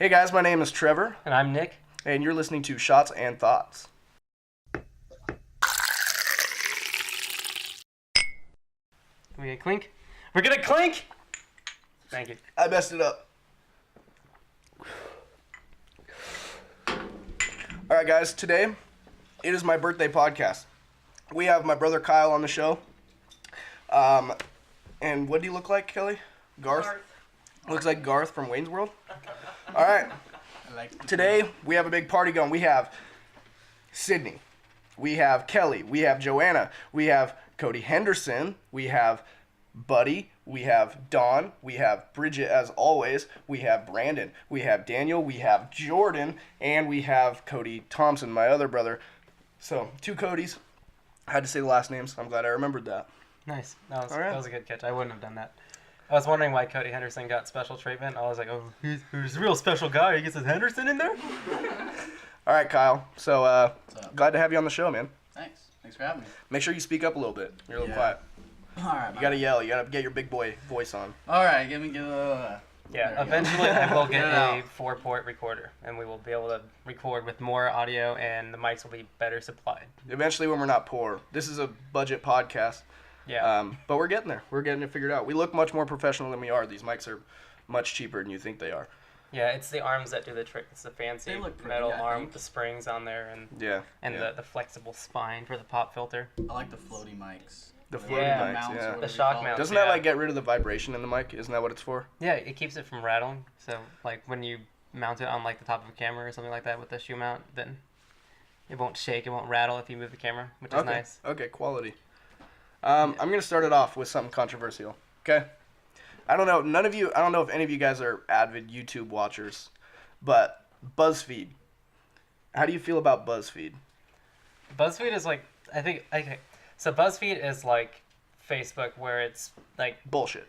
Hey guys, my name is Trevor. And I'm Nick. And you're listening to Shots and Thoughts. Can we get clink? We're gonna clink! Thank you. I messed it up. Alright guys, today it is my birthday podcast. We have my brother Kyle on the show. And what do you look like, Kelly? Garth? Looks like Garth from Wayne's World. Alright. Today we have a big party going. We have Sydney. We have Kelly. We have Joanna. We have Cody Henderson. We have Buddy. We have Dawn. We have Bridget as always. We have Brandon. We have Daniel. We have Jordan. And we have Cody Thompson, my other brother. So, 2 Codys. I had to say the last names. I'm glad I remembered that. Nice. That was a good catch. I wouldn't have done that. I was wondering why Cody Henderson got special treatment. I was like, oh, he's a real special guy. He gets his Henderson in there? All right, Kyle. So, glad to have you on the show, man. Thanks. Thanks for having me. Make sure you speak up a little bit. You're a little quiet. All right. You got to yell. You got to get your big boy voice on. All right. Give a... Yeah, eventually I will get a 4-port recorder, and we will be able to record with more audio, and the mics will be better supplied. Eventually when we're not poor. This is a budget podcast. Yeah. But we're getting there. We're getting it figured out. We look much more professional than we are. These mics are much cheaper than you think they are. Yeah, it's the arms that do the trick. It's the fancy metal arm with the springs on there and the flexible spine for the pop filter. I like the floaty mics. The floaty mics, yeah. The shock mounts. Doesn't that like get rid of the vibration in the mic? Isn't that what it's for? Yeah, it keeps it from rattling. So like when you mount it on like the top of a camera or something like that with the shoe mount, then it won't shake, it won't rattle if you move the camera, which is nice. Okay, quality. I'm gonna start it off with something controversial. Okay. I don't know if any of you guys are avid YouTube watchers, but BuzzFeed. How do you feel about BuzzFeed? BuzzFeed is like, so BuzzFeed is like Facebook where it's like... Bullshit.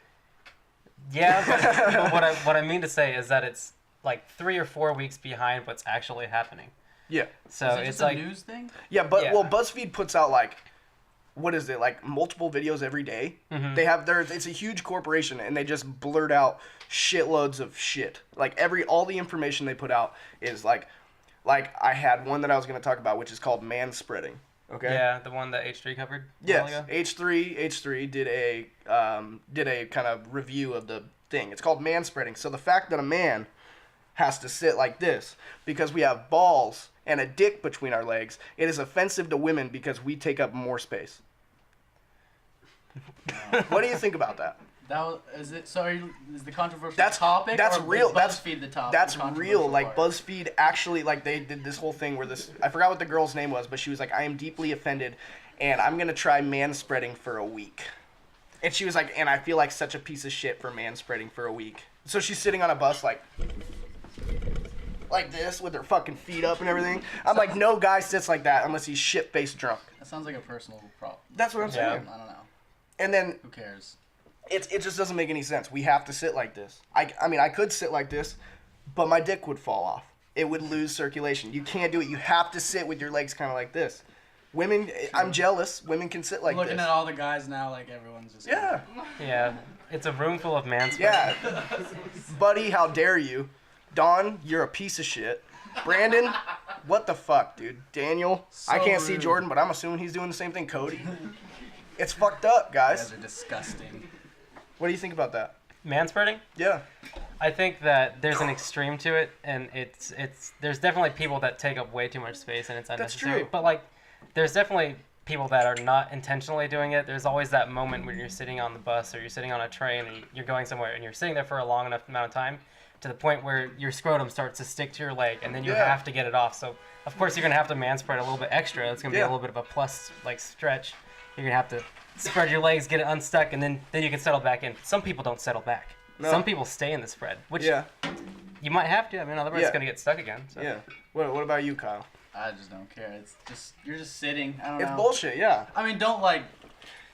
Yeah, but what I mean to say is that it's like 3 or 4 weeks behind what's actually happening. Yeah. So is it just like a news thing? Yeah, well, BuzzFeed puts out like, what is it, like multiple videos every day? Mm-hmm. It's a huge corporation, and they just blurt out shitloads of shit. Like all the information they put out is like I had one that I was going to talk about, which is called manspreading. Okay. Yeah, the one that H3 covered. Yes, H3 did a kind of review of the thing. It's called manspreading. So the fact that a man has to sit like this because we have balls and a dick between our legs, it is offensive to women because we take up more space. What do you think about that? Is the controversial topic? That's or real. BuzzFeed the topic. That's real. Like BuzzFeed actually, like they did this whole thing where I forgot what the girl's name was, but she was like, I am deeply offended, and I'm gonna try manspreading for a week. And she was like, and I feel like such a piece of shit for manspreading for a week. So she's sitting on a bus like this with her fucking feet up and everything. I'm like, no guy sits like that unless he's shit-faced drunk. That sounds like a personal problem. That's what I'm saying. I don't know. And then who cares? It just doesn't make any sense. We have to sit like this. I mean, I could sit like this, but my dick would fall off. It would lose circulation. You can't do it. You have to sit with your legs kind of like this. Women, I'm jealous. Women can sit like Looking this. at all the guys now, like everyone's just... Yeah. Yeah. It's a room full of manspreading. Yeah. Buddy, how dare you? Dawn, you're a piece of shit. Brandon, what the fuck, dude? Daniel, I can't see Jordan, but I'm assuming he's doing the same thing. Cody. It's fucked up, guys. You guys are disgusting. What do you think about that? Manspreading? Yeah. I think that there's an extreme to it, and there's definitely people that take up way too much space, and it's unnecessary. That's true. But like, there's definitely people that are not intentionally doing it. There's always that moment when you're sitting on the bus or you're sitting on a train and you're going somewhere and you're sitting there for a long enough amount of time to the point where your scrotum starts to stick to your leg, and then you have to get it off. So of course you're gonna have to manspread a little bit extra. It's gonna be a little bit of a plus like stretch. You're gonna have to spread your legs, get it unstuck, and then you can settle back in. Some people don't settle back. No. Some people stay in the spread, which you might have to. I mean, otherwise it's gonna get stuck again. So. Yeah. What about you, Kyle? I just don't care. It's just you're just sitting. I don't know. It's bullshit. Yeah. I mean, don't like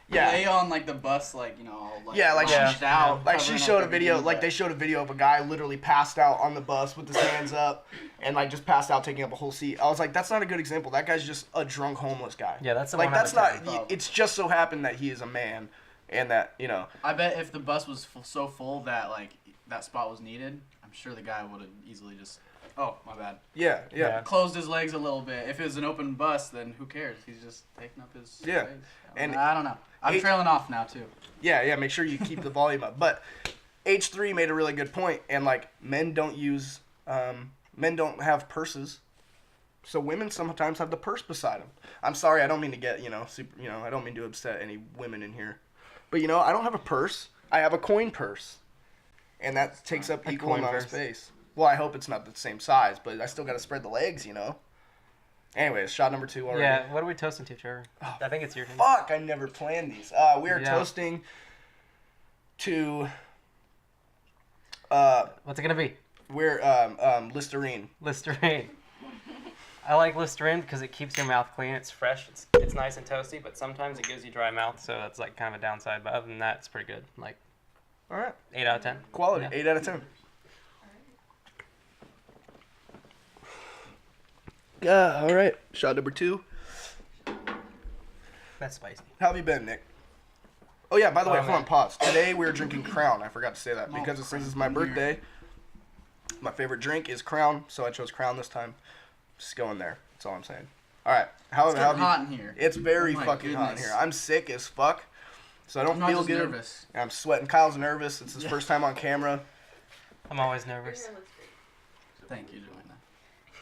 lay on like the bus, like pushed out. Like she showed a video. Like they showed a video of a guy literally passed out on the bus with his hands up, and like just passed out, taking up a whole seat. I was like, that's not a good example. That guy's just a drunk homeless guy. Yeah, that's the like one that's not. It's just so happened that he is a man, and that I bet if the bus was so full that like that spot was needed, I'm sure the guy would have easily just. Oh, my bad. Yeah. Closed his legs a little bit. If it was an open bus, then who cares? He's just taking up his legs. And I don't know. I'm trailing off now too. Yeah. Make sure you keep the volume up. But H3 made a really good point, and like men don't have purses, so women sometimes have the purse beside them. I'm sorry, I don't mean to get super. I don't mean to upset any women in here, but I don't have a purse. I have a coin purse, and that takes up equal amount of space. Well, I hope it's not the same size, but I still got to spread the legs, Anyways, shot number 2 already. Yeah, what are we toasting to, Trevor? Oh, I think it's your turn. Fuck, I never planned these. We are toasting to... What's it going to be? We're Listerine. Listerine. I like Listerine because it keeps your mouth clean. It's fresh. It's nice and toasty, but sometimes it gives you dry mouth, so that's like kind of a downside. But other than that, it's pretty good. Like, all right, 8 out of 10. Quality, yeah. 8 out of 10. Yeah, all right. Shot number 2. That's spicy. How have you been, Nick? Oh yeah, by the way, hold on, pause. Today we're drinking Crown. I forgot to say that because since it's my birthday. My favorite drink is Crown, so I chose Crown this time. Just going there. That's all I'm saying. All right. It's hot in here. It's very fucking hot in here. I'm sick as fuck, so I don't feel good. Nervous. I'm sweating. Kyle's nervous. It's his first time on camera. I'm always nervous. Thank you for doing that.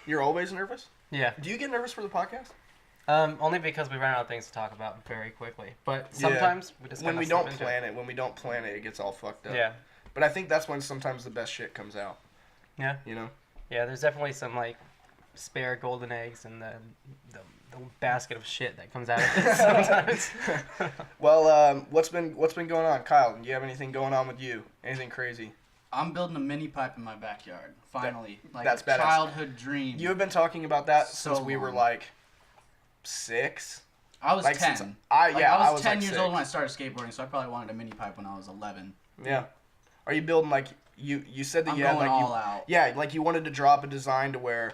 You're always nervous? Yeah. Do you get nervous for the podcast? Only because we run out of things to talk about very quickly. But sometimes we just when we don't plan it, it gets all fucked up. Yeah. But I think that's when sometimes the best shit comes out. Yeah. Yeah, there's definitely some like spare golden eggs in the basket of shit that comes out of it sometimes. Well, what's been going on, Kyle? Do you have anything going on with you? Anything crazy? I'm building a mini pipe in my backyard. Finally, that's a badass. Childhood dream. You have been talking about that since we were like 6. I was 10. I was 10 years old when I started skateboarding, so I probably wanted a mini pipe when I was 11. Yeah. Are you building like you said that I'm you had like all out. Yeah, like you wanted to drop a design to where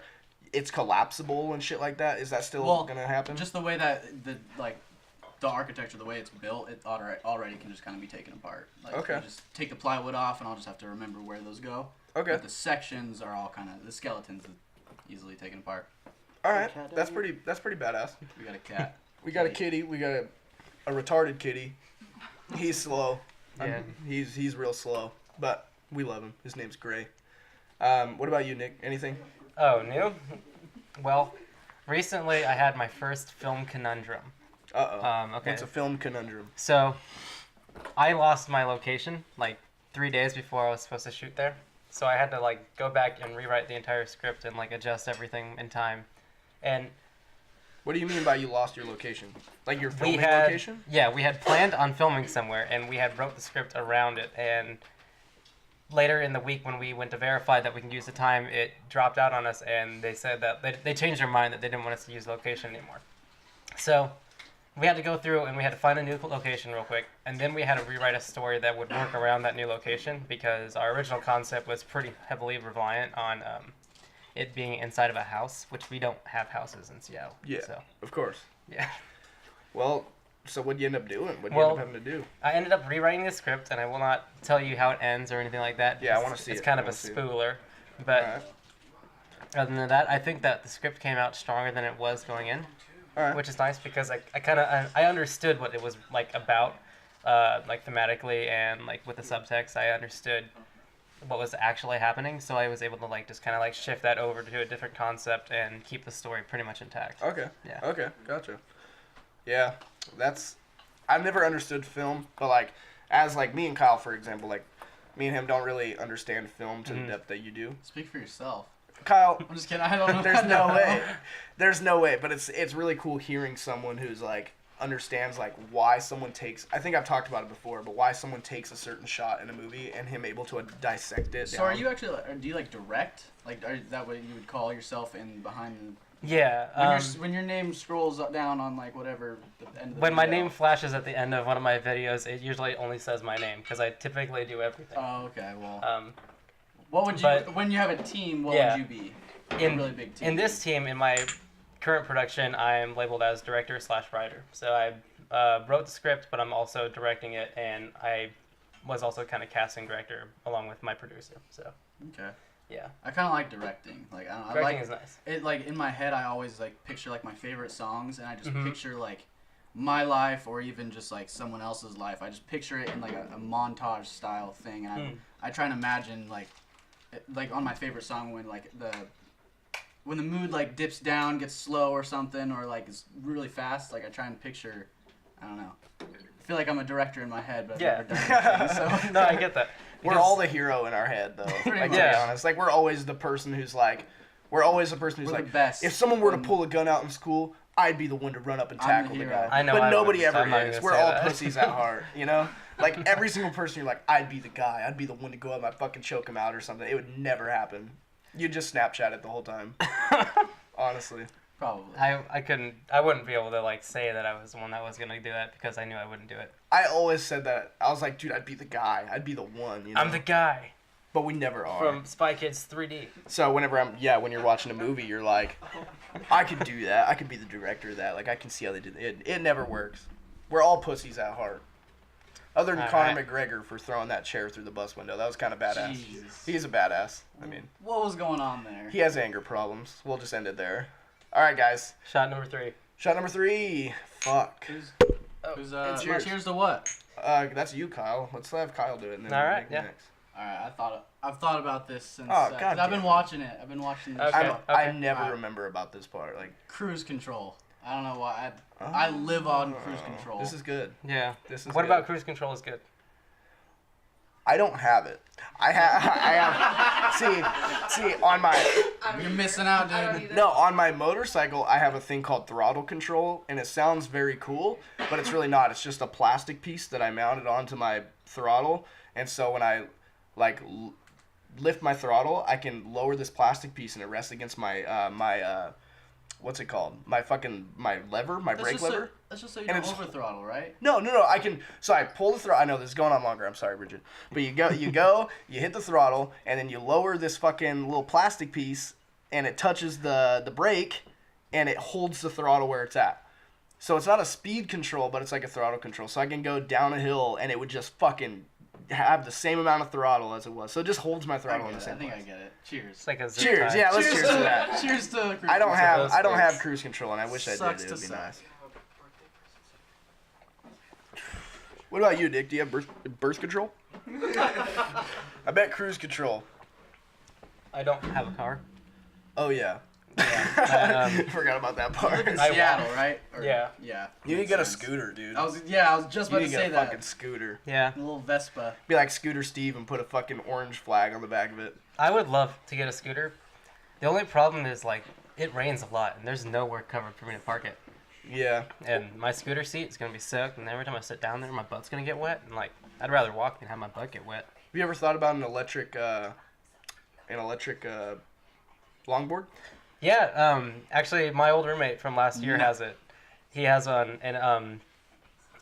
it's collapsible and shit like that. Is that still gonna happen? Just the way that the architecture, the way it's built, it already can just kind of be taken apart. Like, okay. You just take the plywood off, and I'll just have to remember where those go. Okay. But the sections are all kind of the skeletons are easily taken apart. All right, that's pretty badass. We got a cat. We got a kitty. We got a retarded kitty. He's slow. Yeah. He's real slow, but we love him. His name's Gray. What about you, Nick? Anything? Oh, new? Well, recently I had my first film conundrum. Uh-oh. Okay. What's a film conundrum? So, I lost my location like 3 days before I was supposed to shoot there. So I had to like go back and rewrite the entire script and like adjust everything in time. And what do you mean by you lost your location? Like your filming location? Yeah, we had planned on filming somewhere, and we had wrote the script around it. And later in the week, when we went to verify that we can use the time, it dropped out on us, and they said that they changed their mind that they didn't want us to use the location anymore. So we had to go through and we had to find a new location real quick, and then we had to rewrite a story that would work around that new location because our original concept was pretty heavily reliant on it being inside of a house, which we don't have houses in Seattle. Yeah, so. Of course. Yeah. Well, so what did you end up doing? What did you end up having to do? I ended up rewriting the script, and I will not tell you how it ends or anything like that. Yeah, I want to see it. It's kind of a spooler, but other than that, I think that the script came out stronger than it was going in. Which is nice because I understood what it was like about, like thematically and like with the subtext. I understood what was actually happening, so I was able to like just kind of like shift that over to a different concept and keep the story pretty much intact. Okay. Yeah. Okay. Gotcha. Yeah, I've never understood film, but like as like me and Kyle, for example, like me and him don't really understand film to the depth that you do. Speak for yourself. Kyle, I'm just kidding. I don't know. There's no way. There's no way. But it's really cool hearing someone who's like understands like why someone takes. I think I've talked about it before, but why someone takes a certain shot in a movie and him able to dissect it. So are you actually? Do you like direct? Like is that what you would call yourself in behind the? Yeah. When your name scrolls up down on like whatever the end of the when video. my name flashes at the end of one of my videos, it usually only says my name because I typically do everything. Oh, okay. Well. What would you, when you have a team, what would you be? A really big team. In this team, in my current production, I'm labeled as director/writer. So I wrote the script, but I'm also directing it, and I was also kind of casting director along with my producer. So Okay. Yeah. I kind of like directing. Like I don't know. Directing is nice. It like in my head, I always like picture like my favorite songs, and I just Mhm. picture like my life or even just like someone else's life. I just picture it in like a montage style thing, and I try and imagine like on my favorite song when the mood like dips down, gets slow or something, or like is really fast. Like I try and picture, I don't know. I feel like I'm a director in my head, but I've never done anything. So No, I get that. We're all the hero in our head, though. Like, to be honest, like we're always the person who's like, we're the best. If someone were to pull a gun out in school, I'd be the one to run up and tackle the guy. I know, but I nobody wouldn't, ever so is. We're all pussies at heart, you know. Like every single person, you're like, I'd be the guy. I'd be the one to go up and I'd fucking choke him out or something. It would never happen. You'd just Snapchat it the whole time. Honestly. Probably. I wouldn't be able to like say that I was the one that was gonna do that because I knew I wouldn't do it. I always said that. I was like, dude, I'd be the guy. I'd be the one. You know? I'm the guy. But we never are. From Spy Kids 3D. So whenever when you're watching a movie, you're like, I could do that. I could be the director of that. Like I can see how they do it. It never works. We're all pussies at heart. Other than Conor McGregor for throwing that chair through the bus window. That was kind of badass. Jesus. He's a badass. I mean. What was going on there? He has anger problems. We'll just end it there. All right, guys. Shot number 3. Shot number 3. Fuck. Cheers to what? That's you, Kyle. Let's have Kyle do it. And then all right, next. All right, I've thought about this since. God, I've been watching it. I've been watching this Okay. show. I never remember about this part. Like Cruise control. I don't know why. I live on cruise control. This is good. Yeah. This is. What good. about cruise control is good? I don't have it. I have. See, on my. You're missing out, dude. No, on my motorcycle, I have a thing called throttle control, and it sounds very cool, but it's really not. It's just a plastic piece that I mounted onto my throttle, and so when I, lift my throttle, I can lower this plastic piece, and it rests against my what's it called? My lever, my brake lever. That's just so you don't over throttle, right? No, I can. So I pull the throttle. I know this is going on longer. I'm sorry, Bridget. But you hit the throttle, and then you lower this fucking little plastic piece, and it touches the brake, and it holds the throttle where it's at. So it's not a speed control, but it's like a throttle control. So I can go down a hill, and it would just fucking have the same amount of throttle as it was. So it just holds my throttle in the same place. I get it. Cheers. It's like a zip Cheers. tie. Yeah, let's cheers to that. Cheers to cruise I don't control. have cruise control, and I wish I did. It would be nice. What about you, Dick? Do you have birth control? I bet cruise control. I don't have a car. Oh yeah. Yeah. Forgot about that part. In Seattle, right? Yeah. Yeah. You need to get a scooter, dude. I was just about to say get a that. fucking scooter. Yeah. A little Vespa. Be like Scooter Steve and put a fucking orange flag on the back of it. I would love to get a scooter. The only problem is it rains a lot and there's nowhere covered for me to park it. Yeah. And my scooter seat is gonna be soaked, and every time I sit down there, my butt's gonna get wet. And I'd rather walk than have my butt get wet. Have you ever thought about an electric longboard? Yeah. Actually, my old roommate from last year has it. He has one, and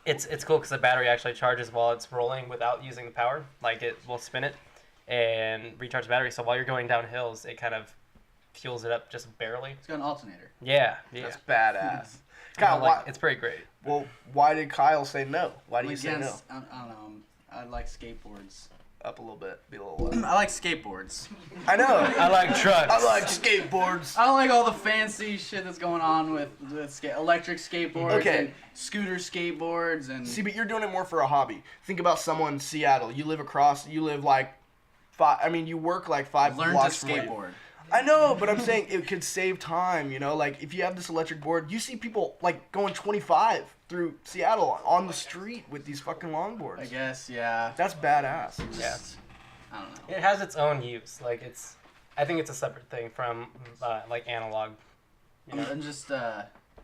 it's cool because the battery actually charges while it's rolling without using the power. Like it will spin it and recharge the battery. So while you're going down hills, it kind of fuels it up just barely. It's got an alternator. Yeah. That's badass. Kyle, it's pretty great. Well, why did Kyle say no? Why do you say no? I don't know. I like skateboards. Up a little bit. Be a little I like skateboards. I know. I like trucks. I like skateboards. I don't like all the fancy shit that's going on with electric skateboards and scooter skateboards and. See, but you're doing it more for a hobby. Think about someone in Seattle. You live like 5. I mean, you work like 5 Learn blocks to from skateboard. I know, but I'm saying it could save time, you know? Like, if you have this electric board, you see people, going 25 through Seattle on the street with these fucking longboards. I guess, yeah. That's badass. Yeah. I don't know. It has its own use. I think it's a separate thing from, analog. You know? And just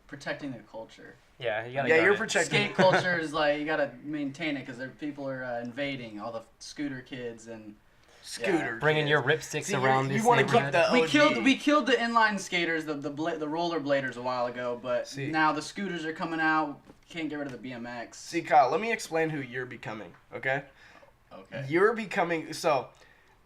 protecting the culture. Yeah, you gotta. Yeah, you're it. protecting. Skate culture is you gotta maintain it because people are invading all the scooter kids and. Scooter. Bringing kids. your ripsticks See, around you this want to keep neighborhood. the OG. We killed the inline skaters, the rollerbladers a while ago, but now the scooters are coming out. Can't get rid of the BMX. See, Kyle, let me explain who you're becoming, okay? Okay. You're becoming,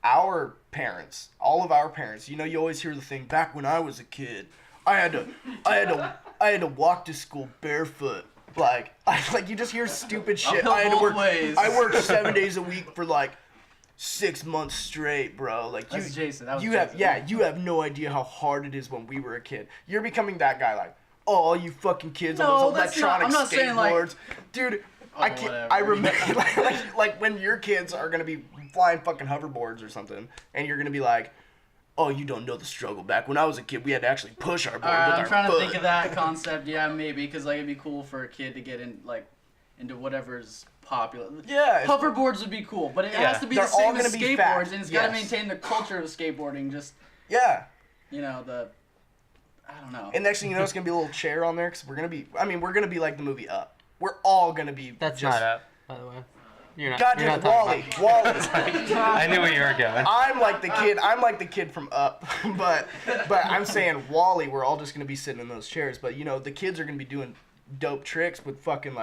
our parents, all of our parents, you always hear the thing, back when I was a kid, I had to walk to school barefoot. You just hear stupid shit. Uphill I had to both work. ways. I worked 7 days a week for 6 months straight, bro. Like That's Jason. That was you Jason. you have no idea how hard it is when we were a kid. You're becoming that guy, like, oh, all you fucking kids No, on those that's electronic I'm not saying, like- skateboards, dude. Oh, I can't. whatever. I remember like when your kids are gonna be flying fucking hoverboards or something, and you're gonna be like, oh, you don't know the struggle. Back when I was a kid, we had to actually push our board with I'm our trying foot. to think of that concept. Yeah, maybe because like it'd be cool for a kid to get in like into whatever's popular. Yeah, hoverboards would be cool, but it Yeah. has to be They're the same all as gonna be skateboards, fast. and it's got to Yes. maintain the culture of skateboarding. Just yeah. you know I don't know. And next thing you know, it's gonna be a little chair on there because we're gonna be. I mean, we're gonna be like the movie Up. We're all gonna be. That's just, not up, by the way. You're not. God you're damn it, not Wally. talking Wally. I knew where you were going. I'm like the kid. I'm like the kid from Up, but I'm saying Wally. We're all just gonna be sitting in those chairs. But you know, the kids are gonna be doing dope tricks with fucking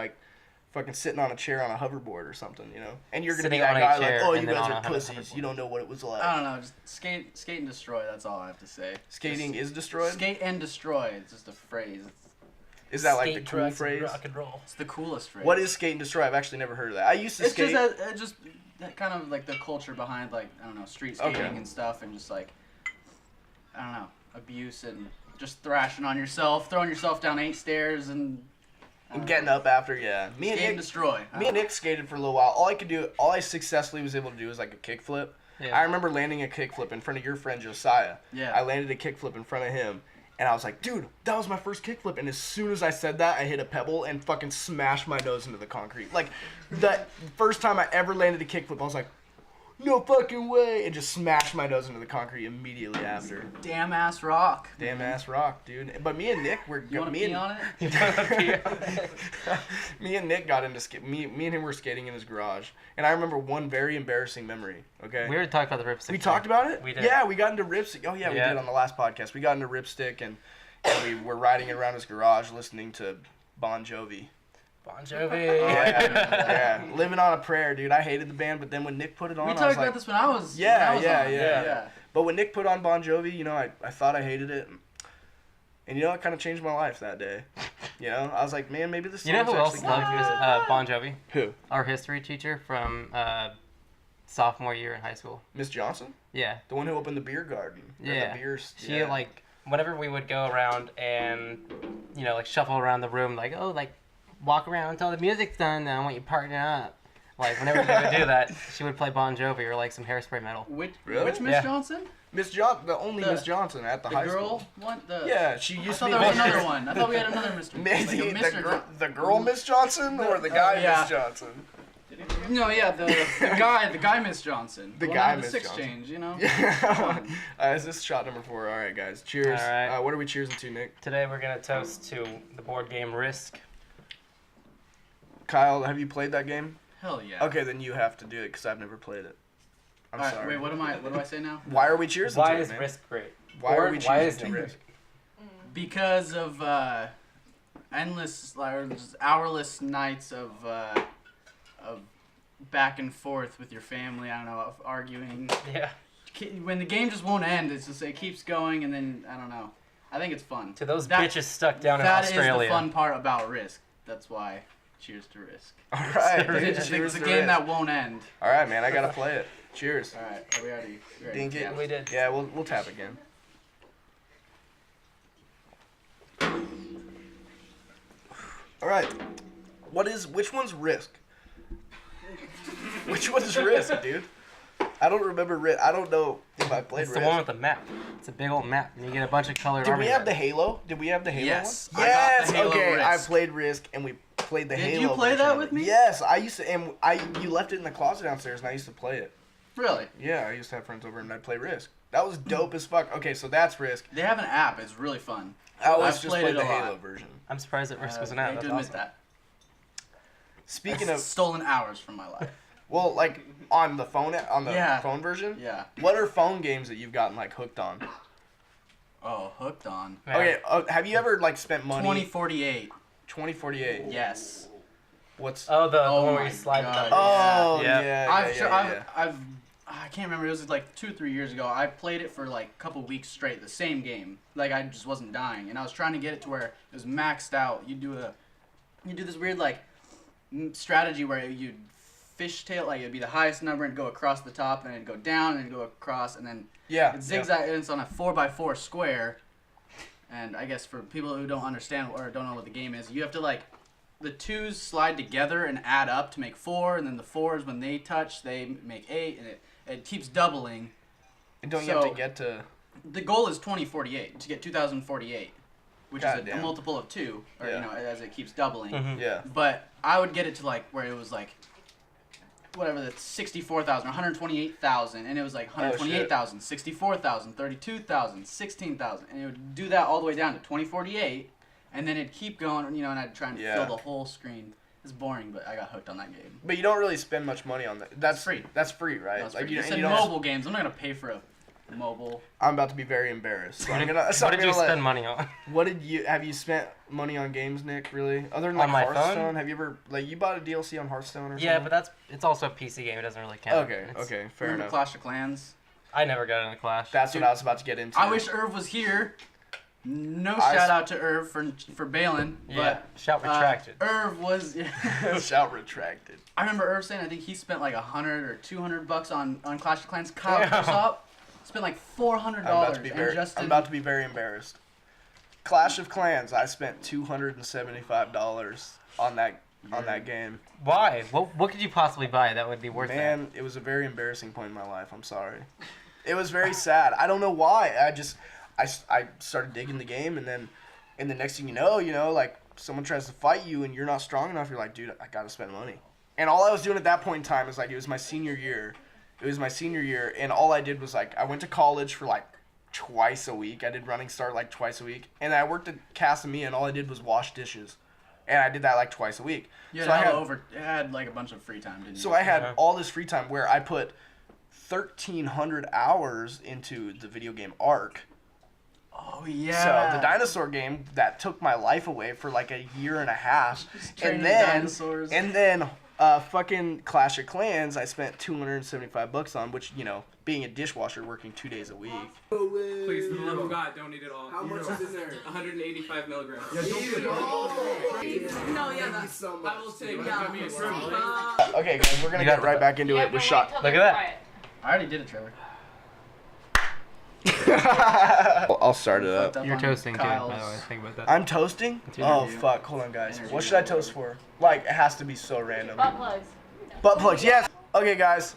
sitting on a chair on a hoverboard or something. You know, and you're gonna be Sitting that on a guy like, chair oh, and you then guys on are a pussies. hoverboard. You don't know what it was like. I don't know. Just skate and destroy. That's all I have to say. Skating Just is destroyed. skate and destroy. It's just a phrase. Is that like Skate, the cool drugs, phrase? Rock and roll. It's the coolest phrase. What is skate and destroy? I've actually never heard of that. I used to It's skate. just that kind of like the culture behind like I don't know street skating Okay. and stuff, and just like I don't know abuse and just thrashing on yourself, throwing yourself down 8 stairs and Getting up after, yeah. Me and skate and Nick, destroy. me and Nick skated for a little while. All I successfully was able to do was like a kickflip. Yeah. I remember landing a kickflip in front of your friend Josiah. Yeah. I landed a kickflip in front of him, and I was like, dude, that was my first kickflip. And as soon as I said that, I hit a pebble and fucking smashed my nose into the concrete. Like, the first time I ever landed a kickflip, I was like, no fucking way, and just smashed my nose into the concrete immediately after. Damn ass rock. Damn ass rock, dude. But me and Nick were You want to pee on it? me and Nick got into me and him were skating in his garage, and I remember one very embarrassing memory. Okay, We already talked about the ripstick. we talked about it. We did. Yeah, we got into ripstick. Oh yeah, we Yeah. did on the last podcast. We got into ripstick, and we were riding around his garage listening to Bon Jovi. Bon Jovi. Yeah, living on a prayer, dude. I hated the band, but then when Nick put it on, We I was talked like, about this when I was. Yeah, when I was yeah, on. yeah. But when Nick put on Bon Jovi, you know, I thought I hated it. And you know, it kind of changed my life that day. You know, I was like, man, maybe this You know song's who else actually loved Bon Jovi? Who? Our history teacher from sophomore year in high school. Miss Johnson? Yeah. The one who opened the beer garden. Or Yeah. The beer, She like whenever we would go around and like shuffle around the room, like walk around until the music's done, and I want you partying up. Like whenever we would do that, she would play Bon Jovi or like some Hairspray metal. Which Really? Miss Yeah. Johnson? the only The- Miss Johnson at the The high girl school. one? The Yeah, she I used to thought be there was Miss- another one. I thought we had another Mr. Maybe like a Mr. the girl Miss Johnson or the guy yeah. Miss Johnson? No, yeah, the guy Miss Johnson. The one guy that had Miss six Johnson. change, you know. Yeah. Is this shot number 4? All right, guys. Cheers. All right. What are we cheersing to, Nick? Today we're gonna toast to the board game Risk. Kyle, have you played that game? Hell yeah. Okay, then you have to do it because I've never played it. I'm All right, sorry. wait, what do I say now? Why are we cheersing Why to is it, man? Risk great? Why are Board, we why cheersing is to it Risk? Because of endless, or just hourless nights of back and forth with your family. I don't know, of arguing. Yeah. When the game just won't end, it's just it keeps going, and then I don't know. I think it's fun. To those That- bitches stuck down in That is Australia. the fun part about Risk. That's why. Cheers to Risk. All right. It's Cheers a to game Risk. that won't end. All right, man. I gotta play it. Cheers. All right, we already Dink it. tapped. We did. Yeah, we'll tap again. All right. Which one's Risk? Which one's Risk, dude? I don't remember Risk. I don't know if I played It's Risk. the one with the map. It's a big old map, and you get a bunch of colored Did army we have men. the Halo? Did we have the Halo Yes, one? I got Yes. the Halo Okay, I Risk. played Risk, and we played the Did Halo. you play version that of with it. me? Yes, I used to, and you left it in the closet downstairs, and I used to play it. Really? Yeah, I used to have friends over, and I'd play Risk. That was dope as fuck. Okay, so that's Risk. They have an app. It's really fun. I always I've just played played it the a lot. Halo version. I'm surprised that Risk was an I app. hate That's to admit awesome. that. Speaking It's of, stolen hours from my life. well, like on the phone Yeah. phone version. Yeah. What are phone games that you've gotten like hooked on? Oh, hooked on. Yeah. Okay, have you ever like spent money? 2048. 2048. Yes. What's? Oh, the Oh one where my you slide God. it up. Oh Yeah. yeah. I can't remember. It was like 2-3 years ago. I played it for like a couple weeks straight. The same game. Like I just wasn't dying, and I was trying to get it to where it was maxed out. You do this weird like strategy where you fishtail, like it'd be the highest number and go across the top, and it'd go down and it'd go across, and then it zigzag. And it's on a 4x4 square. And I guess for people who don't understand or don't know what the game is, you have to like the 2s slide together and add up to make 4, and then the 4s when they touch they make 8, and it keeps doubling. And don't you have to get to? The goal is 2048 to get 2048. Which is a multiple of 2, or as it keeps doubling. Mm-hmm. Yeah. But I would get it to like where it was like, whatever, that's 64,000, 128,000, and it was like 128,000, 64,000, 32,000, 16,000, and it would do that all the way down to 2048, and then it'd keep going, and I'd try and fill the whole screen. It's boring, but I got hooked on that game. But you don't really spend much money on that. That's free. That's free, right? That's free. It's mobile games. I'm not gonna pay for a mobile. I'm about to be very embarrassed. So what did you spend money on? Have you spent money on games, Nick? Really? Other than like on my Hearthstone, phone? have you ever you bought a DLC on Hearthstone or something? Yeah, but it's also a PC game. It doesn't really count. Okay, fair enough. Clash of Clans. I never got into Clash. That's what I was about to get into. I wish Irv was here. No shout out to Irv for bailing. Yeah, shout retracted. Irv was shout retracted. I remember Irv saying I think he spent like $100 or $200 on Clash of Clans. Kyle spent like $400. I'm about to be very embarrassed. Clash of Clans, I spent $275 on that game. Why? What could you possibly buy that would be worth it? Man, it was a very embarrassing point in my life. I'm sorry. It was very sad. I don't know why. I started digging the game, and the next thing you know, like someone tries to fight you and you're not strong enough. You're like, dude, I gotta spend money. And all I was doing at that point in time is like, it was my senior year. And all I did was like, I went to college for like twice a week. I did Running Start like twice a week, and I worked at Casamia, and all I did was wash dishes, and I did that like twice a week. Yeah, so I had like a bunch of free time, didn't you? So I had all this free time where I put 1,300 hours into the video game Ark. Oh yeah. So the dinosaur game that took my life away for like a year and a half, and then fucking Clash of Clans I spent $275 on, which being a dishwasher working 2 days a week. Please, for the love of God, don't eat it all. How much is in there? 185 milligrams. Yeah, don't eat it all. No, yeah, that's so much. I will take it. I mean, Okay, guys, we're gonna get right back into it with shot. Look at that. I already did it, Trevor. I'll start it up. You're toasting too, by the way. Think about that. I'm toasting? Oh, fuck. Hold on, guys. What should I toast for? Like, it has to be so random. butt plugs. Butt plugs, yes! Okay, guys.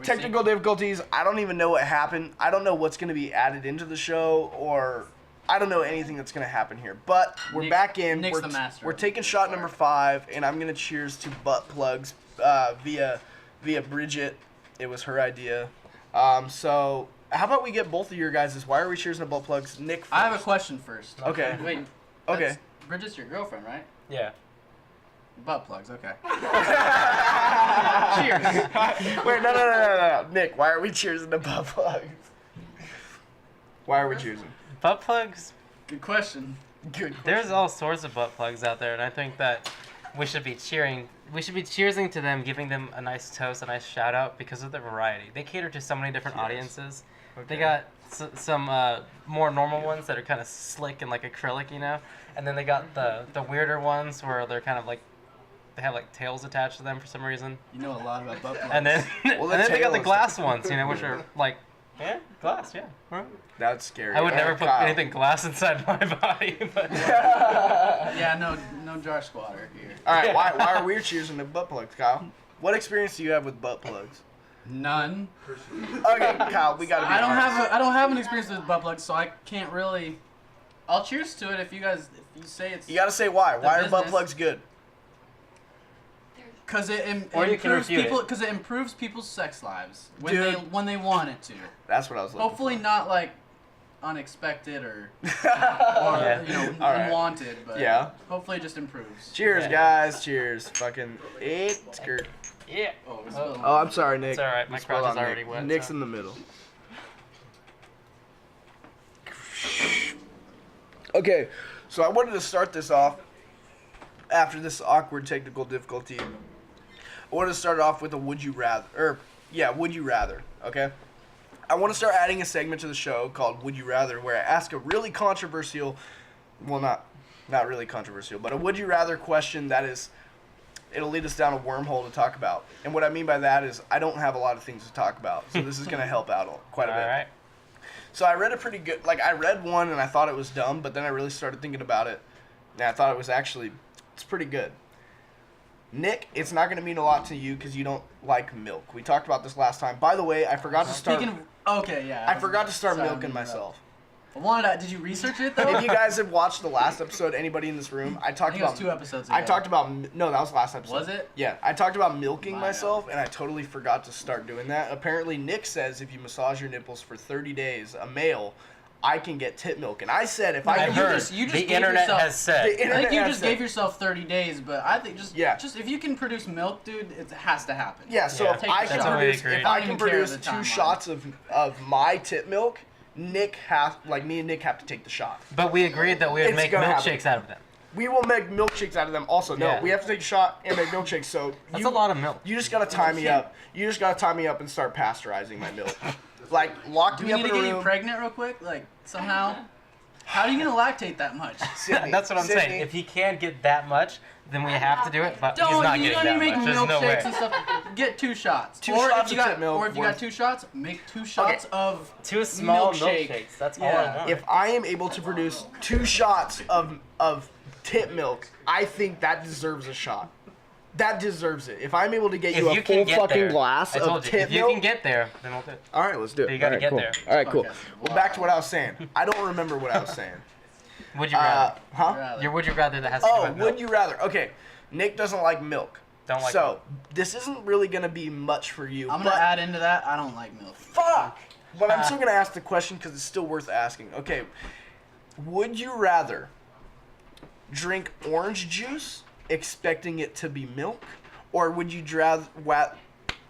Technical difficulties. I don't even know what happened. I don't know what's going to be added into the show, or I don't know anything that's going to happen here. But we're back in. Nick's the master. We're taking shot number 5, and I'm going to cheers to butt plugs via Bridget. It was her idea. So... how about we get both of your guys'? Why are we cheering to butt plugs? Nick first. I have a question first. Okay. Wait. Okay. Bridget's your girlfriend, right? Yeah. Butt plugs, okay. Cheers. Wait, no. Nick, why are we cheering to butt plugs? Why are we choosing? Butt plugs? Good question. There's all sorts of butt plugs out there, and I think that we should be cheering. We should be cheersing to them, giving them a nice toast, a nice shout out because of their variety. They cater to so many different audiences. Okay. They got some more normal ones that are kind of slick and like acrylic, and then they got the weirder ones where they're kind of like they have like tails attached to them for some reason. You know a lot about butt plugs. And then they got the glass ones, which are like glass, yeah. Right. That's scary. I would never put anything glass inside my body, but yeah, no jar squatter here. All right, why are we choosing the butt plugs, Kyle? What experience do you have with butt plugs? None. Okay, Kyle, we gotta be I don't have an experience with butt plugs, so I can't really. I'll cheers to it if you say it's. You gotta say why. Why are butt plugs good? Because it improves people. Because it improves people's sex lives when they want it to. That's what I was looking Hopefully for. not like unexpected or right. unwanted, but yeah. Hopefully it just improves. Cheers, guys. Cheers. Fucking skirt. Yeah. Oh, I'm sorry, Nick. It's all right. My crotch is already Nick. wet. Nick's in the middle. Okay, so I wanted to start this off after this awkward technical difficulty. I wanted to start off with a would you rather, would you rather, okay? I want to start adding a segment to the show called Would You Rather, where I ask a really controversial, well, not really controversial, but a would you rather question that is it'll lead us down a wormhole to talk about. And what I mean by that is I don't have a lot of things to talk about, so this is going to help out quite a bit. All right. So I read a pretty good, like I read one and I thought it was dumb, but then I really started thinking about it, and I thought it was actually, it's pretty good. Nick, it's not going to mean a lot to you because you don't like milk. We talked about this last time. By the way, I forgot to start. Okay, yeah. I forgot to start milking myself. Did you research it though? If you guys have watched the last episode, anybody in this room, I talked I think about. it was 2 episodes ago. I talked about no, that was last episode. Was it? Yeah, I talked about milking myself, and I totally forgot to start doing that. Apparently, Nick says if you massage your nipples for 30 days, a male, I can get tit milk. And I said if I I've can heard. you just The gave internet yourself- has said. The internet I think you has just said- gave yourself 30 days, but I think just if you can produce milk, dude, it has to happen. Yeah, so Yeah, if I that's can totally produce, agree. if I Don't can even care produce the 2 timeline. shots of my tit milk, Nick has me and Nick have to take the shot. But we agreed that we would It's make gonna milkshakes out of them. We will make milkshakes out of them. Also, no, Yeah. we have to take a shot and make milkshakes. So That's a lot of milk. You just gotta tie me up. You just gotta tie me up and start pasteurizing my milk. Like lock Do me we up need in to a get you room. pregnant real quick? Like, somehow? How are you going to lactate that much? Sydney, That's what I'm Sydney, saying. If he can't get that much, then we have to do it. But he's Don't, not you getting don't that need to much. make There's no way. milkshakes and stuff. Get 2 shots. 2 or shots if you of got, tit milk Or if you got worth- 2 shots, make 2 shots of 2 small milkshake. milkshakes. That's all Yeah. I want. If I am able to produce 2 shots of tit milk, I think that deserves a shot. That deserves it. If I'm able to get If you a you full can get fucking there, glass I told of you, tit if you milk. can get there, then we'll do it. All right, let's do it. You gotta All right, get cool. there. All right, cool. Okay. Well, back to what I was saying. I don't remember what I was saying. Would you rather? Huh? Your would you rather that has to do Oh, with milk. would you rather? Okay, Nick doesn't like milk. Don't like so milk. this isn't really gonna be much for you. I'm going but to add into that, I don't like milk. fuck. But I'm still gonna ask the question because it's still worth asking. Okay, would you rather drink orange juice expecting it to be milk, or would you rather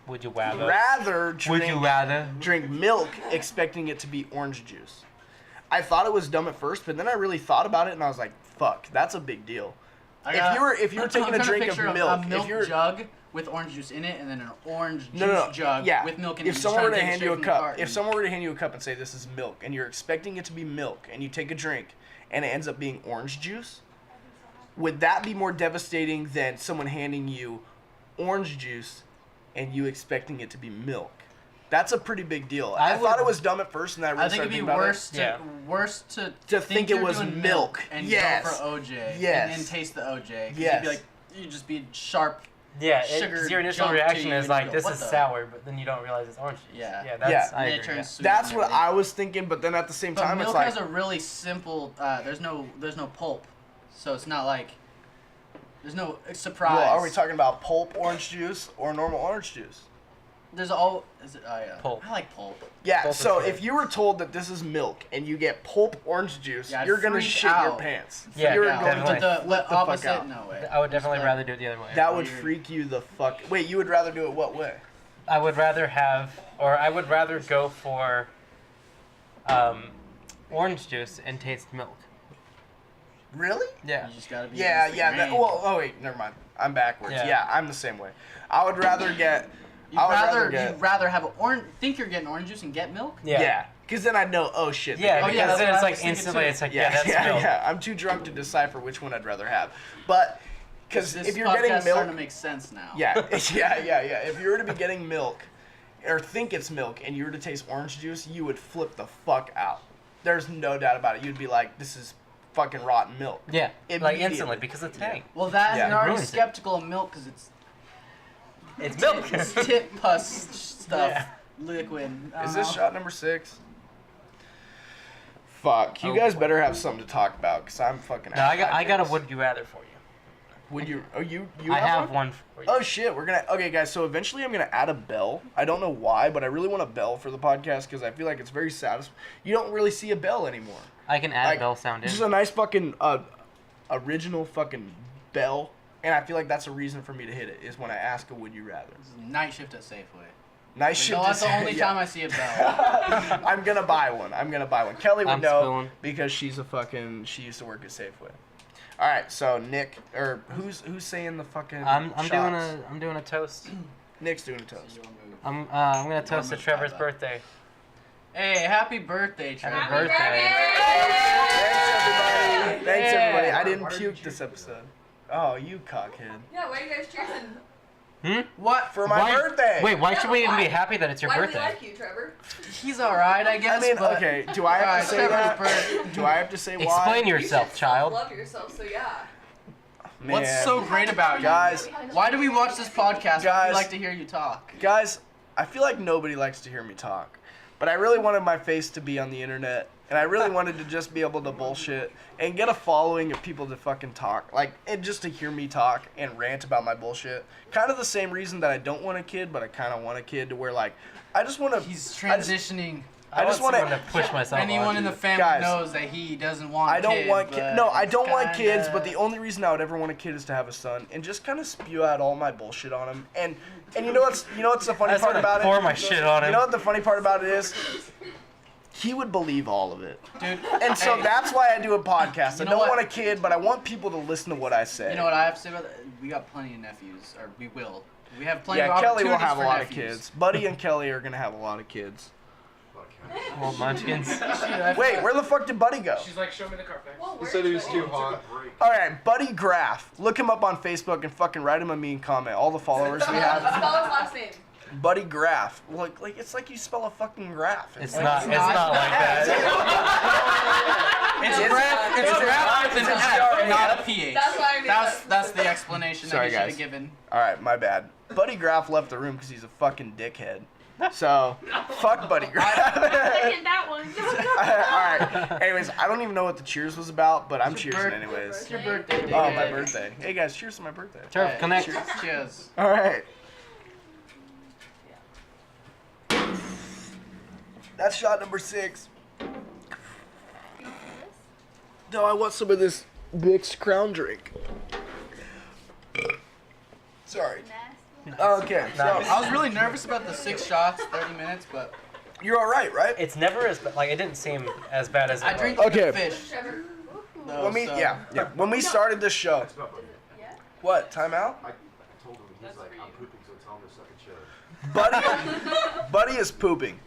Would you rather? drink Would you rather? drink milk expecting it to be orange juice? I thought it was dumb at first, but then I really thought about it and I was like, "Fuck, that's a big deal." If you were taking I'm a trying to drink of picture milk, a milk if you're jug with orange juice in it, and then an orange juice no, jug yeah. with milk in it. If Just someone trying were to take it hand you a straight from the cup, carton. if someone were to hand you a cup and say this is milk, and you're expecting it to be milk, and you take a drink, and it ends up being orange juice, would that be more devastating than someone handing you orange juice, and you expecting it to be milk? That's a pretty big deal. I thought it was dumb at first, and then I really I think started it'd be thinking about worse it. to Yeah. worse to think it you're was doing milk. and Yes. go for OJ Yes. and taste the OJ. 'Cause Yes. You'd be like, you'd just be sharp. Yeah, Sugar because your initial jump to reaction you is and like, you go, this "What is the?" sour, but then you don't realize it's orange juice. Yeah. Yeah, that's, Yeah. I And it agree. turns sweet That's and what everything. I was thinking, but then at the same But time, it's milk like, has a really simple. There's no pulp, so it's not like there's no surprise. well, are we talking about pulp orange juice or normal orange juice? There's all. Is it? Oh yeah. Pulp. I like pulp. Yeah, Pulp is so good. if you were told that this is milk and you get pulp orange juice, Yeah, I'd you're gonna freak shit your out. pants. Yeah, you're yeah, going definitely. to The flip the fuck opposite. out. No way. I would definitely Just rather do it the other way. That would Weird. freak you the fuck. Wait, you would rather do it what way? I would rather go for orange juice and taste milk. Really? Yeah. You just gotta be. Yeah, against the yeah. grain. Oh wait, never mind. I'm backwards. Yeah. Yeah, I'm the same way. I would rather get. You'd I would rather get. you'd rather have orange. Think you're getting orange juice and get milk. Yeah. Because then I'd know. Oh shit. Yeah, Oh, because yeah, that's then what it's I like was thinking instantly, too. it's like, Yeah, that's yeah, milk. yeah. I'm too drunk to decipher which one I'd rather have. But because This if you're podcast's getting starting to milk, make sense now. yeah. If you were to be getting milk, or think it's milk, and you were to taste orange juice, you would flip the fuck out. There's no doubt about it. You'd be like, this is fucking rotten milk. Yeah, like Immediately. instantly because of the tang. Well, that Yeah. you're already Ruins it. skeptical of milk because it's It's milk. it's tit pus stuff, Yeah. liquid. I Is don't this know. shot number 6? Fuck. You Oh, guys boy. better have something to talk about, because I'm fucking No, out I of got a ideas. would you rather for you. Would you? Oh, you I have have one for you. Oh shit, we're gonna. Okay, guys. So eventually, I'm gonna add a bell. I don't know why, but I really want a bell for the podcast because I feel like it's very satisfying. You don't really see a bell anymore. I can add Like, bell sound in. Just a nice fucking original fucking bell, and I feel like that's a reason for me to hit it is when I ask a would you rather. This is night shift at Safeway. Nice Like, shit. no, to that's the say, only yeah. time I see a bell. I'm gonna buy one. Kelly would I'm know spilling. because she used to work at Safeway. All right, so Nick, or who's saying the fucking? I'm shots? doing a toast. Nick's doing a toast. I'm gonna toast to move Trevor's by that. birthday. Hey, happy birthday, Trevor. Happy birthday. Thanks everybody. Thanks everybody. I didn't puke this episode. Oh, you cockhead. Yeah, why are you guys cheering? What? For my birthday. Wait, why should we even be why? happy that it's your Why birthday? do we like you, Trevor? He's alright, I guess. I mean, but... okay. Do I have to say that? Trevor's Do I have to say why? Explain You yourself, should child. love yourself, so yeah. Man. What's so great about you? Guys, Why do we watch this podcast? Guys. We like to hear you talk. guys, I feel like nobody likes to hear me talk, but I really wanted my face to be on the internet, and I really wanted to just be able to bullshit and get a following of people to fucking talk, like, and just to hear me talk and rant about my bullshit. Kind of the same reason that I don't want a kid, but I kind of want a kid, to where, like, I just want to. He's transitioning. I just want want to push myself. Anyone on. in the family Guys, knows that he doesn't want I don't kids, want but kids. No, I don't want it's kids. kinda- But the only reason I would ever want a kid is to have a son and just kind of spew out all my bullshit on him. And you know what's the funny I just part want about to pour it? my shit on him. You know what the funny part about it is? He would believe all of it. Dude, And so hey, that's why I do a podcast. You I know don't what? want a kid, but I want people to listen to what I say. you know what I have to say about that? We got plenty of nephews, or we will. We have plenty Yeah, of Kelly will opportunities have a for lot of nephews. kids. Buddy and Kelly are gonna have a lot of kids. Well, munchkins. Wait, where the fuck did Buddy go? She's like, show me the Carfax. Well, He said he was too hot. All right, Buddy Graff. Look him up on Facebook and fucking write him a mean comment. All the followers we have. Spell his last name. Buddy Graff. Like it's like you spell a fucking graph. It's like, not. It's not like that. It's graph. It's graph with an F, not a PH. That's why I knew That's the explanation Sorry, that you should guys. have given. All right, my bad. Buddy Graff left the room because he's a fucking dickhead. So, fuck Buddy Graff. Second that one. All right. Anyways, I don't even know what the cheers was about, but I'm It's your cheersing birth- anyways. It's your birthday. Oh, David. my birthday. Hey guys, cheers to my birthday. Trevor, connect. Cheers. All right. That's shot number 6. No, I want some of this Vicks Crown drink. Sorry. Okay, so I was really nervous about the 6 shots, 30 minutes, but you're all right, right? It's never as like it didn't seem as bad as it I was. drink like Okay. a fish. Trevor. Though, When we, so- yeah. When we started this show, what? Time out? I told him, he's like, I'm pooping, so tell him to suck a shit. Buddy is pooping.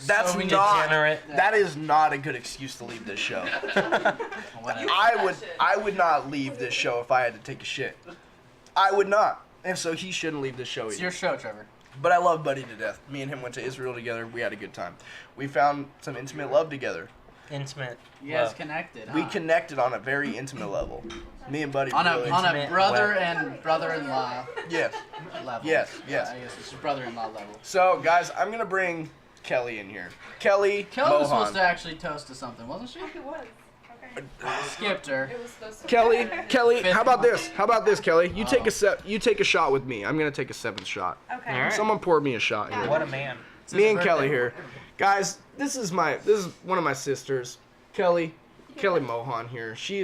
That's So we not. degenerate. That is not a good excuse to leave this show. Whatever. I would not leave this show if I had to take a shit. I would not. And so he shouldn't leave this show It's either. your show, Trevor. But I love Buddy to death. Me and him went to Israel together. We had a good time. We found some intimate love together. Intimate. You guys love. connected, We huh? connected on a very intimate level. Me and Buddy on a really. on a Intimate brother web. and brother-in-law Yes. level. Yes, yes. I guess it's your brother-in-law level. So guys, I'm gonna bring Kelly in here. Kelly Kelly was Mohan. supposed to actually toast to something, wasn't she? It was. Skipped her. It was supposed to Kelly, Fifth how about one. this? How about this, Kelly? You take Oh. you take a shot with me. I'm gonna take a 7th shot. Okay. All right. Someone poured me a shot here. What a man. It's Me his and Kelly birthday. here. Guys, this is one of my sisters. Kelly Mohan here. She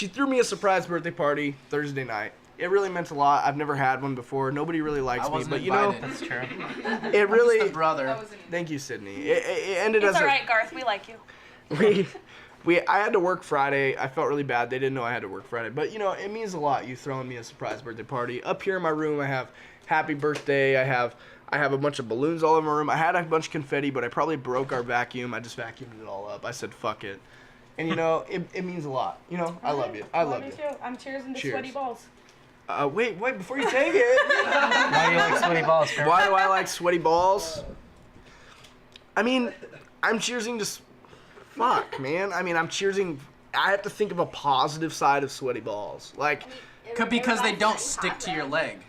threw me a surprise birthday party Thursday night. It really meant a lot. I've never had one before. Nobody really likes I me, wasn't but invited. That's true. it I'm really. just the brother. That was an Thank you, Sydney. It ended It's as alright, Garth. We like you. I had to work Friday. I felt really bad. They didn't know I had to work Friday, but it means a lot. You throwing me a surprise birthday party up here in my room. I have happy birthday. I have a bunch of balloons all over my room. I had a bunch of confetti, but I probably broke our vacuum. I just vacuumed it all up. I said fuck it, and it means a lot. I love you. I love you. Too. I'm cheersing to Cheers. sweaty balls. Wait, before you take it. Why do you like sweaty balls, Trevor? Why do I like sweaty balls? I mean, I'm cheersing to. Fuck, man. I mean, I'm cheersing. I have to think of a positive side of sweaty balls. Like, Because they don't stick to your leg.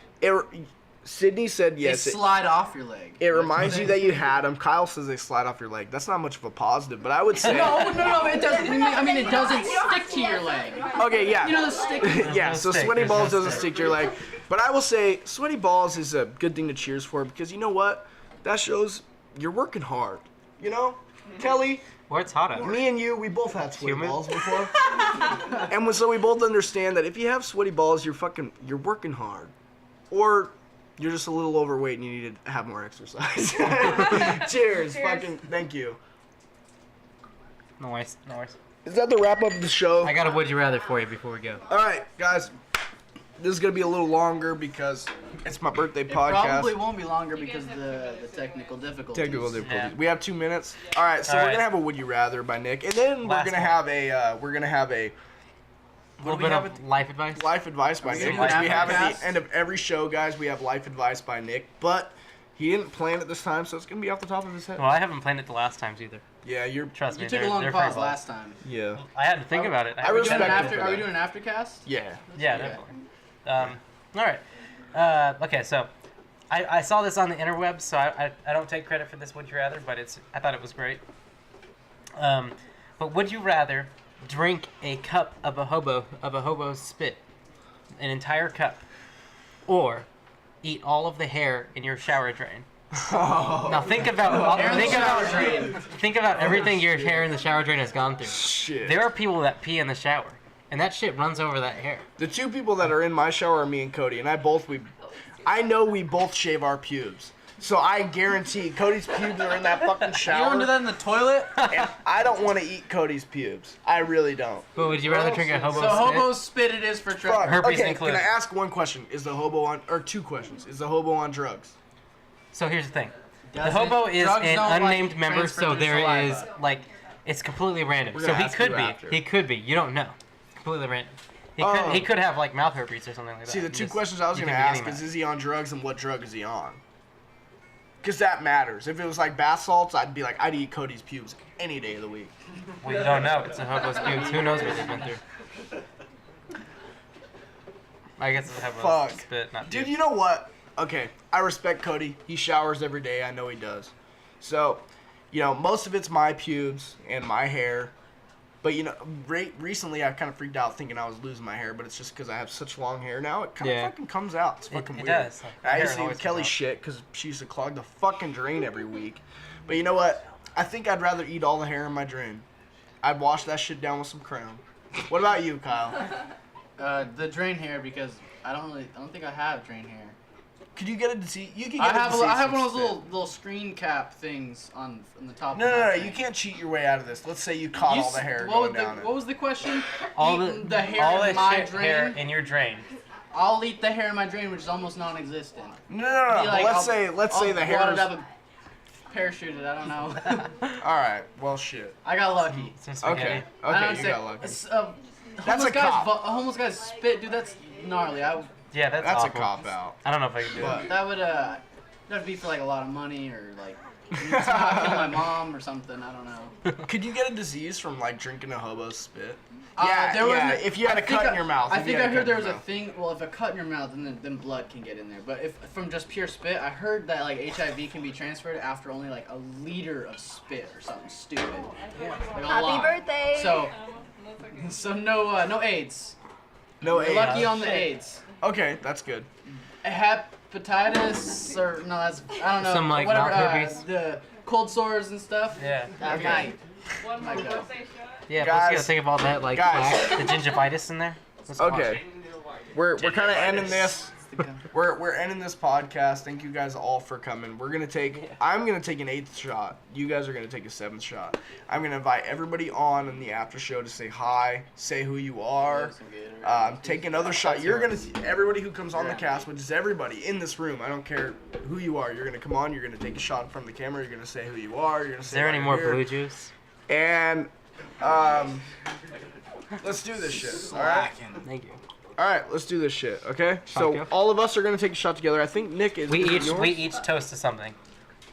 Sydney said They yes. slide off your leg. It reminds you that you had them. Kyle says they slide off your leg. That's not much of a positive, but I would say. No, it doesn't. I mean, it doesn't stick to your leg. Okay, yeah. You know the stick. Yeah, no so stick, sweaty there's no balls doesn't stick. stick to your leg. But I will say, sweaty balls is a good thing to cheers for because you know what? That shows you're working hard. Kelly, Where it's hot out. me and you, we both had sweaty Humid. balls before. And so we both understand that if you have sweaty balls, you're working hard. Or you're just a little overweight and you need to have more exercise. Cheers. Fucking thank you. No worries. No worries. Is that the wrap up of the show? I got a would you rather for you before we go. All right, guys. This is going to be a little longer because it's my birthday podcast. Probably won't be longer because of the technical difficulties. Technical difficulties. Yeah. We have 2 minutes. All right, so All we're right. gonna have a would you rather by Nick, and then Last we're gonna have a A little bit of life advice. Life advice by Nick, doing which an we have at aftercast? the end of every show, guys. We have life advice by Nick, but he didn't plan it this time, so it's gonna be off the top of his head. Well, I haven't planned it the last times either. Yeah, you're. Trust me. You took a they're- long they're pause free last time. Yeah. I had to think about it. I Are we doing respect an it for Are we that. doing an aftercast? Yeah. Yeah, Okay. definitely. All right. Okay, so I saw this on the interwebs, so I don't take credit for this Would You Rather, but I thought it was great. But would you rather drink a cup of a hobo's spit, an entire cup, or eat all of the hair in your shower drain? Now think about everything your hair in the shower drain has gone through. Shit. There are people that pee in the shower, and that shit runs over that hair. The two people that are in my shower are me and Cody, and I know we both shave our pubes. So I guarantee Cody's pubes are in that fucking You shower. want to do that in the toilet? And I don't want to eat Cody's pubes. I really don't. But would you rather drink a hobo's So spit? hobo's spit it is for Fuck. Trevor. Herpes Okay, included. can I ask one question? Is the hobo on, or two questions? Is the hobo on drugs? So here's the thing. The Doesn't- hobo is drugs an don't, like, unnamed member, transfer so through there is saliva. like it's completely random. We're So gonna he ask could you be. after. He could be. You don't know. Completely random. He Oh. he could have like mouth herpes or something like that. See, the You two just- questions I was you going to could be ask getting is he on drugs and what drug is he on? Because that matters. If it was like bath salts, I'd be like, I'd eat Cody's pubes any day of the week. that. We don't know. It's a hobo's pubes. Who knows what they've been through? I guess it's a hobo's Fuck. spit, not Dude, pubes. you know what? Okay, I respect Cody. He showers every day. I know he does. So, most of it's my pubes and my hair. But, recently I kind of freaked out thinking I was losing my hair, but it's just because I have such long hair now. It kind of Yeah. fucking comes out. It's It- fucking it weird. does. And I Hair used to always use comes Kelly's out. shit because she used to clog the fucking drain every week. But you know what? I think I'd rather eat all the hair in my drain. I'd wash that shit down with some Crown. What about you, Kyle? The drain hair because I don't think I have drain hair. Could you get a disease? You can get I a have disease one of from those spit. little screen cap things on the top. No, of no, my no, thing. you can't cheat your way out of this. Let's say you caught all the hair going down it. What was the question? all Eating the hair all in the my shit drain. hair in your drain. I'll eat the hair in my drain, which is almost non-existent. No, but Be like, let's I'll say the hair wad is... it up and parachute it. I don't know. All right, well, shit. I got lucky. Some spaghetti. Okay, I don't you say- got lucky. That's That's a cop. A homeless guy's spit, dude. That's gnarly. Yeah, that's That's a awful. cop out. I don't know if I could do But- it. That would that'd be for like a lot of money or like somehow kill my mom or something. I don't know. Could you get a disease from like drinking a hobo's spit? There was if you had a cut in your mouth. I if you think had I a heard cut there in was your a mouth. thing. Well, if a cut in your mouth, then blood can get in there. But if from just pure spit, I heard that like HIV can be transferred after only like a liter of spit or something stupid. Like a Happy lot. birthday. So no AIDS. No You're AIDS. lucky on the AIDS. Okay, that's good. Hepatitis or no, that's I don't know. Some, like, whatever. mouth herpes? The cold sores and stuff. Yeah. That Okay. might. One My more God. birthday shot. Yeah, Guys- plus you gotta think of all that like guys. plaque, the gingivitis in there. That's awesome. Okay, we're kind of ending this. We're ending this podcast. Thank you guys all for coming. I'm gonna take an 8th shot. You guys are gonna take a 7th shot. I'm gonna invite everybody on in the after show to say hi, say who you are. Take another shot. You're gonna see everybody who comes on the cast, which is everybody in this room. I don't care who you are. You're gonna come on. You're gonna take a shot in front of the camera. You're gonna say who you are. You're gonna Is say there why any you're more here. blue juice? And let's do this shit. All right. Thank you. All right, let's do this shit, okay? So Okay. all of us are gonna take a shot together. I think Nick is. We is it each yours? toast to something.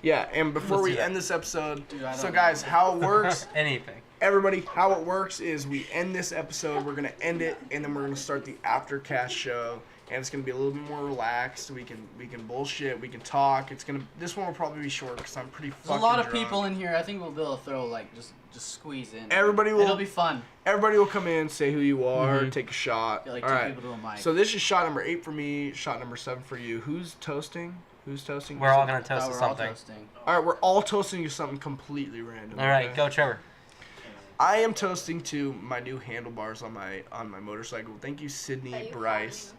Yeah, and before Let's we do that. end this episode, Dude, I don't so know. guys, how it works, Anything. everybody, how it works is we end this episode. We're gonna end it, and then we're gonna start the aftercast show, and it's gonna be a little bit more relaxed. We can bullshit. We can talk. This one will probably be short because I'm pretty fucking There's a lot of drunk. people in here. I think we'll be able to throw like just squeeze in. Everybody It'll will. be fun. Everybody will come in, say who you are, Mhm. take a shot. Get like all 2 right. people to a mic. So this is shot number 8 for me. Shot number 7 for you. Who's toasting? Who's toasting? We're all gonna Oh, toast to we're all something. toasting. All right, we're all toasting to something completely random. All right, okay? go Trevor. I am toasting to my new handlebars on my motorcycle. Thank you, Sydney Bryce.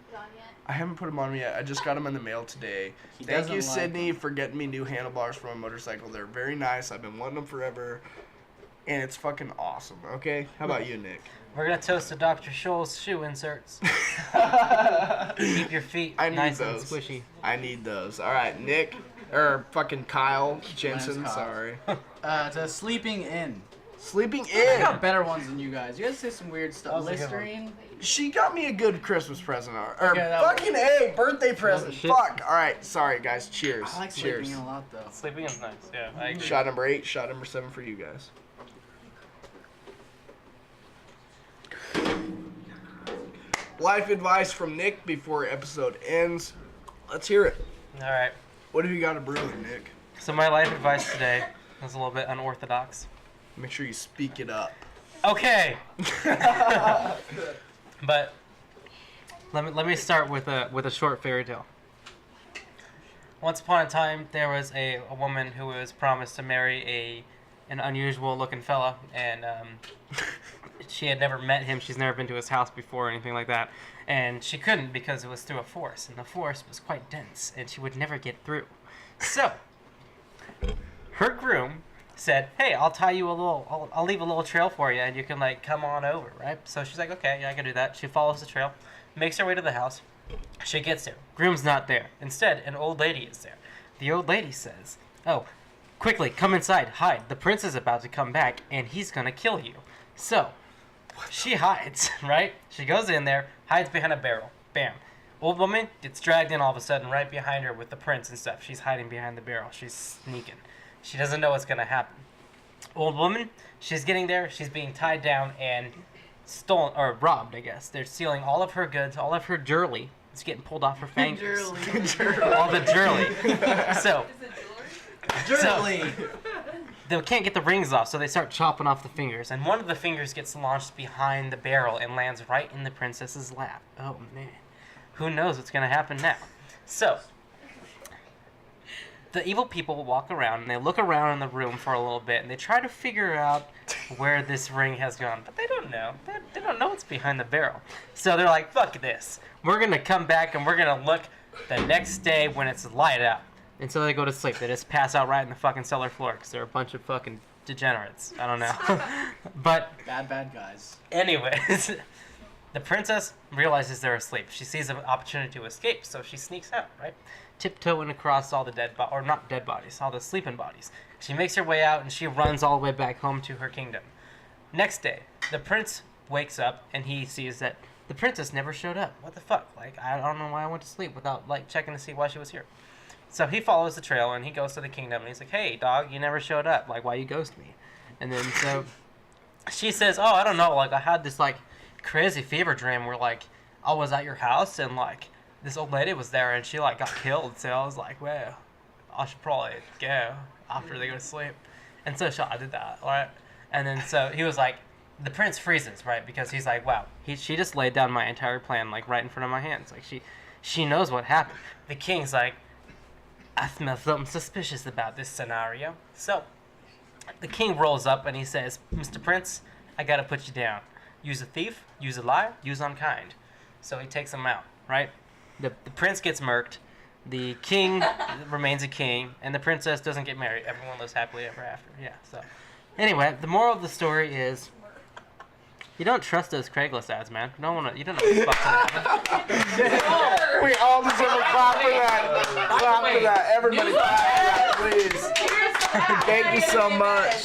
I haven't put them on yet. I just got them in the mail today. He Thank you, doesn't like Sydney, for getting me new handlebars for my motorcycle. They're very nice. I've been wanting them forever, and it's fucking awesome. Okay, how about you, Nick? We're gonna toast to Dr. Scholl's shoe inserts. Keep your feet I need nice those. and squishy. I need those. All right, Nick, or fucking Kyle Jensen. Kyle. Sorry. To sleeping in. Sleeping I in. got better ones than you guys. You guys say some weird That stuff. was a good one. Listerine. She got me a good Christmas present. Or Okay, that was- fucking A, birthday present. shit. Fuck. All right, sorry guys. Cheers. I like Cheers. sleeping in a lot though. Sleeping is nice. Yeah, I agree. Shot number 8, shot number 7 for you guys. Life advice from Nick before episode ends. Let's hear it. All right. What have you got to brew, Nick? So my life advice today is a little bit unorthodox. Make sure you speak it up. Okay. But let me start with a short fairy tale. Once upon a time, there was a woman who was promised to marry an unusual looking fella, and she had never met him. She's never been to his house before or anything like that, and she couldn't because it was through a forest, and the forest was quite dense, and she would never get through. So her groom said, "Hey, I'll tie you a little. I'll leave a little trail for you, and you can like come on over, right?" So she's like, "Okay, yeah, I can do that." She follows the trail, makes her way to the house. She gets there. Groom's not there. Instead, an old lady is there. The old lady says, "Oh, quickly, come inside. Hide. The prince is about to come back, and he's gonna kill you." So she hides, right? She goes in there, hides behind a barrel. Bam. Old woman gets dragged in all of a sudden right behind her with the prince and stuff. She's hiding behind the barrel. She's sneaking. She doesn't know what's gonna happen. Old woman, she's getting there. She's being tied down and stolen or robbed, I guess. They're stealing all of her goods, all of her jewelry. It's getting pulled off her fingers. All the jewelry. So, Is it jewelry? so they can't get the rings off, so they start chopping off the fingers. And one of the fingers gets launched behind the barrel and lands right in the princess's lap. Oh man, who knows what's gonna happen now? So the evil people walk around and they look around in the room for a little bit and they try to figure out where this ring has gone, but they don't know. They don't know what's behind the barrel. So they're like, "Fuck this. We're gonna come back and we're gonna look the next day when it's light out." And so they go to sleep. They just pass out right in the fucking cellar floor because they're a bunch of fucking degenerates. I don't know. But Bad guys. anyways, the princess realizes they're asleep. She sees an opportunity to escape, so she sneaks out, right? Tiptoeing across all the or not dead bodies, all the sleeping bodies. She makes her way out and she runs all the way back home to her kingdom. Next day, the prince wakes up and he sees that the princess never showed up. What the fuck? Like, I don't know why I went to sleep without like checking to see why she was here. So he follows the trail and he goes to the kingdom and he's like, "Hey, dog, you never showed up. Like, why you ghost me?" And then so she says, "Oh, I don't know. Like, I had this like crazy fever dream where like I was at your house and like this old lady was there and she like got killed. So I was like, well, I should probably go after they go to sleep." And so I did that, right? And then so he was like, the prince freezes, right? Because he's like, wow, she just laid down my entire plan like right in front of my hands. Like she knows what happened. The king's like, "I smell something suspicious about this scenario." So the king rolls up and he says, "Mr. Prince, I gotta put you down. Use a thief, use a liar, use unkind." So he takes him out, right? The prince gets murked, the king remains a king, and the princess doesn't get married. Everyone lives happily ever after. Yeah, so. Anyway, the moral of the story is, you don't trust those Craigslist ads, man. You don't know what the fuck's gonna happen. We all deserve a clap for that. Clap for that. Everybody clap for that, please. Thank you so much.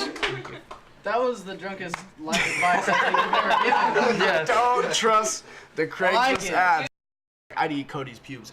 That was the drunkest life advice I think I've ever given. Yes. Don't trust the like Craigslist it. ads. I'd eat Cody's pubes